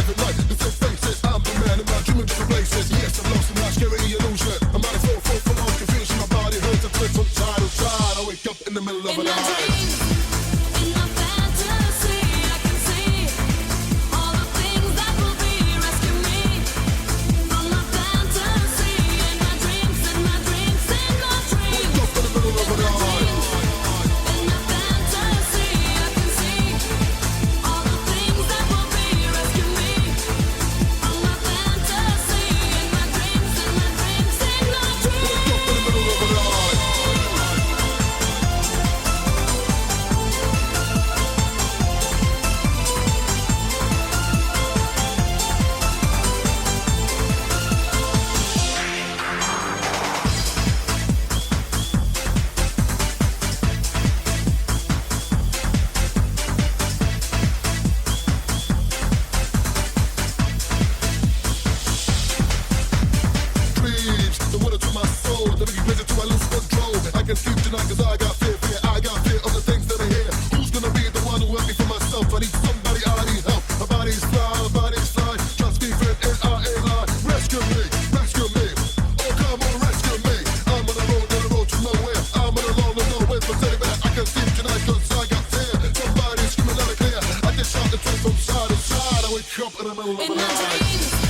living life. Let's just face it, I'm the man in my dream of different places. Yes, I'm lost in my scary illusion. I'm out of full of confusion. My body hurts, I twist from side to side. I wake up in the middle of the night. I can sleep tonight cause I got fear of the things that I hear. Who's gonna be the one who help me for myself? I need somebody, I need help. My body's fly, trust me, friend, and I ain't lying. Rescue me, oh come on, rescue me. I'm on the road to nowhere. I'm on a long way from steady back. I can sleep tonight cause I got fear. Somebody screaming out clear. I get shot and twist from side to side. I wake up in the middle of the night.